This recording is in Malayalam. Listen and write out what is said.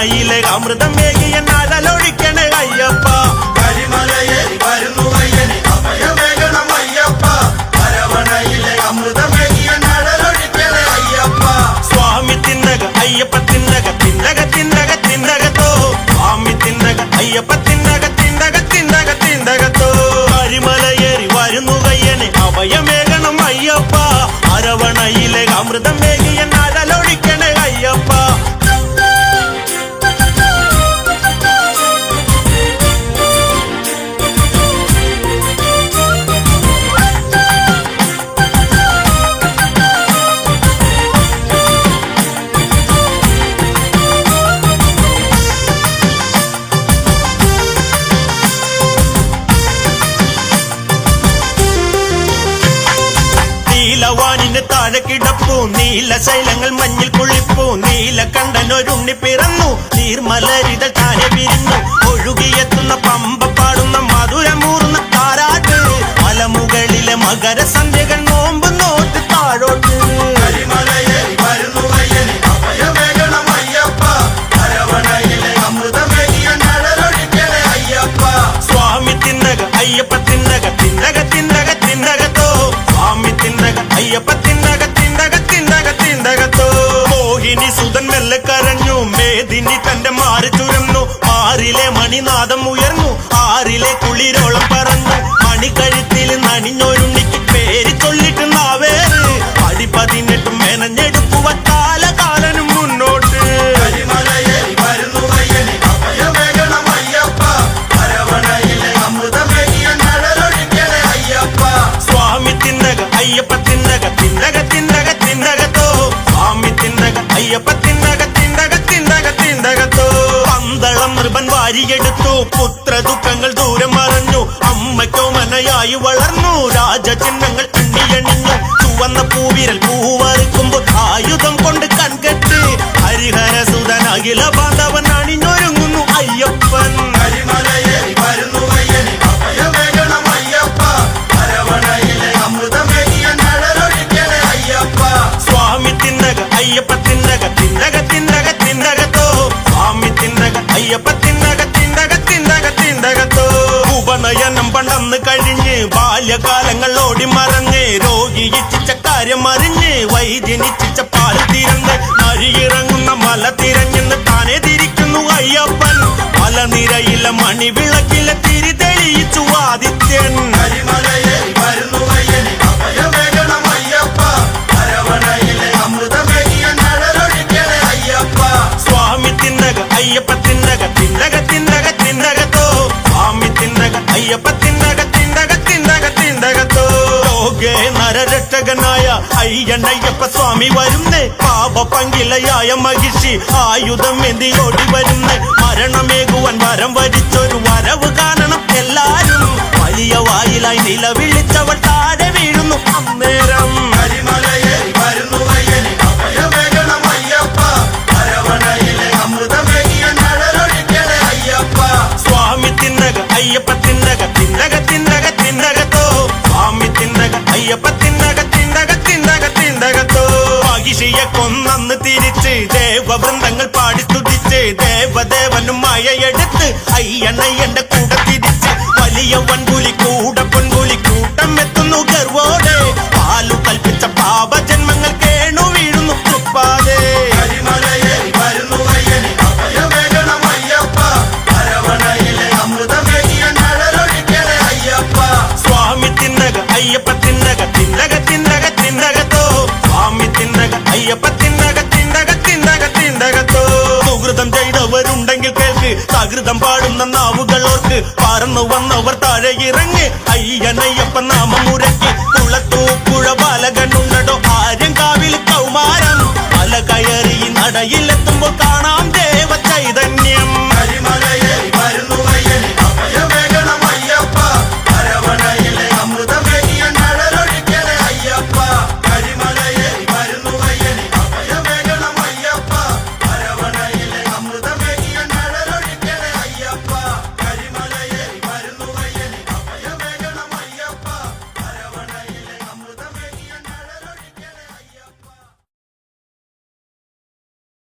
അരവണയിലെ അമൃതമേകിയ നാടലൊഴിക്കണേ അയ്യപ്പ. കരിമലയേറി വരുന്നു അയ്യനെ അഭയമേകണം അയ്യപ്പ. അരവണയിലെ അമൃതമേകിയ നാടലൊഴിക്കണേ അയ്യപ്പ. സ്വാമി തിന്നക അയ്യപ്പ തിന്നക തിന്നക തിന്നക തിന്നകത്തോ. സ്വാമി തിന്നക അയ്യപ്പ തിന്നക തിന്നക തിന്നക തിന്നകത്തോ. കരിമലയേറി വരുന്നു അയ്യനെ അഭയമേകണം അയ്യപ്പ. അരവണയിലെ അമൃതമേകിയ നാടലൊഴിക്കണേ അയ്യപ്പ. നീലവാനിന് താഴെ കിടപ്പൂ നീലശൈലങ്ങൾ മഞ്ഞിൽ കുളിപ്പൂ. നീലകണ്ഠനൊരുണ്ണി പിറന്നു നീർമലരിതൾ താനെ വിരിഞ്ഞു. ഒഴുകിയെത്തുന്ന പമ്പ പാടുന്ന മധുരമൂർന്ന താരാട്ട്. മലമുകളിലെ മകരസന്ധ്യകൾ നോമ്പ് നോട്ട് താഴോട്ട്. കരിമലയേറി വരുന്നു അയ്യനെ അഭയമേകണം അയ്യപ്പ. അരവണയിലെ അമൃതമേകിയ നാടലൊഴിക്കണേ അയ്യപ്പ. സ്വാമി തിന്നക അയ്യപ്പ തിന്നക തിന്നക തിന്നക തിന്നകത്തോ. സ്വാമി തിന്നക അയ്യപ്പ തിന്നക തിന്നക തിന്നക തിന്നകത്തോ. മോഹിനി സുതൻ മെല്ലെ കരഞ്ഞു മേദിനി തന്റെ മാറി ചുരന്നു. ആറിലെ മണിനാദം ഉയർന്നു ആറിലെ കുളിരോളം പറന്നു. മണിക്കഴുത്തിൽ നണിഞ്ഞൊരുണ്ണിക്ക് പേര് ചൊല്ലിട്ട് നാവേറ്. അടി 18 മെനഞ്ഞെടുക്കുവാൻ കാലകാലനും മുന്നോട്ട്. കരിമലയേറി വരുന്നു അയ്യനെ അഭയമേകണം അയ്യപ്പ. അരവണയിലെ അമൃതമേകിയ നാടലൊഴിക്കണേ അയ്യപ്പ. സ്വാമി തിന്നക അയ്യപ്പ തിന്നക തിന്നക തിന്നക തിന്നകത്തോ. സ്വാമി തിന്നക അയ്യപ്പ തിന്നക തിന്നക തിന്നക തിന്നകത്തോ. പന്തളം നൃപൻ വാരിയെടുത്തു പുത്രദുഃഖങ്ങൾ ദൂരം മറഞ്ഞു. അമ്മയ്ക്കോ മനയായി വളർന്നു രാജചിഹ്നങ്ങൾ അണിയണിഞ്ഞു. ചുവന്ന പൂവിരൽ പൂവറുക്കുമ്പോൾ ആയുധം കൊണ്ട് കൺകെട്ട്. ഹരിഹരസുതൻ അഖില ബാന്ധവൻ അണിഞ്ഞൊരുങ്ങുന്നു അയ്യപ്പൻ. കരിമലയേറി വരുന്നു അയ്യനെ അഭയമേകണം അയ്യപ്പ. അരവണയിലെ അമൃതമേകിയ നാടലൊഴിക്കണേ അയ്യപ്പ. സ്വാമി തിന്നക അയ്യപ്പ തിന്നക തിന്നക തിന്നക തിന്നകത്തോ. സ്വാമി തിന്നക അയ്യപ്പ തിന്നക തിന്നക തിന്നക തിന്നകത്തോ. ഉപനയനം പണ്ടന്ന് കഴിഞ്ഞ് ബാല്യകാലങ്ങൾ ഓടി മറഞ്ഞ്. രോഗി ഇച്ഛിച്ച കാര്യം അറിഞ്ഞ് വൈദ്യനിച്ഛിച്ച പാൽ തിരന്ന്. നരിയിറങ്ങുന്ന മല തിരഞ്ഞെന്ന് താനെ തിരിക്കുന്നു അയ്യപ്പൻ. മലനിരയിലെ മണിവിളക്കിലെ തിരി തെളിയിച്ചു ആദിത്യൻ. കരിമലയേറി വരുന്നു അയ്യനെ അഭയമേകണം അയ്യപ്പ. അരവണയിലെ അമൃതമേകിയ നാടലൊഴിക്കണേ അയ്യപ്പ. സ്വാമി തിന്നക അയ്യപ്പ തിന്നക തിന്നക തിന്നക തിന്നകത്തോ. സ്വാമി തിന്നക അയ്യപ്പ തിന്നക തിന്നക തിന്നക തിന്നകത്തോ. ലോകേ നരരക്ഷകനായ അയ്യണ്ണയ്യപ്പ സ്വാമി വരുന്നേ. പാപ പങ്കിലയായ മഹിഷി ആയുധം എന്തി ഓടി വരുന്നേ. മരണമേകുവാൻ വരം വരിച്ചൊരു വരവ് കാണണം എല്ലാരും. വലിയ വായിലായി നിലവിളിച്ചവൾ താഴെ വീഴുന്നു അന്നേരം. കരിമലയേറി വരുന്നു അയ്യനെ അഭയമേകണം അയ്യപ്പ. അരവണയിലെ അമൃതമേകിയ നാടലൊഴിക്കണേ അയ്യപ്പ. സ്വാമി തിന്നക അയ്യപ്പ തിന്നക തിന്നക തിന്നക തിന്നകത്തോ. സ്വാമി തിന്നക അയ്യപ്പ തിന്നക തിന്നക തിന്നക തിന്നകത്തോ. മഹിഷിയെ കൊന്നന്ന് തിരിച്ച് ദേവവൃന്ദങ്ങൾ പാടി സ്തുതിച്ച്. ദേവദേവനും മായയെടുത്ത് അയ്യണ്ണയ്യന്റെ കൂടെ തിരിച്ച്. വലിയ വൻപുലി കൂടെ പൊൻപുലി കൂട്ടം എത്തുന്നു ഗർവോടെ. പാലു കൽപ്പിച്ച പാപജന്മങ്ങൾ കേണു വീഴുന്നു തൃപ്പാതെ. കരിമലയേറി വരുന്നു അയ്യനെ അഭയമേകണം അയ്യപ്പ. അരവണയിലെ അമൃതമേകിയ നാടലൊഴിക്കണേ അയ്യപ്പ. സ്വാമി തിന്നക അയ്യപ്പ തിന്നക തിന്നക തിന്നക തിന്നകത്തോ. സ്വാമി തിന്നക അയ്യപ്പ തിന്നക തിന്നക തിന്നക തിന്നകത്തോ. സുഹൃതം ചെയ്തവരുണ്ടെങ്കിൽ കേൾക്ക് സഹൃതം പാടുന്ന നാവുകളോർക്ക്. പറന്നു വന്നവർ താഴെ ഇറങ്ങി അയ്യനയ്യപ്പ നാമം മുരക്കി. കുളത്തൂപ്പുഴ ബാലകനുണ്ടോ ആര്യങ്കാവിൽ കൗമാരം. മല കയറി നടയിലെത്തുമ്പോൾ കാണാം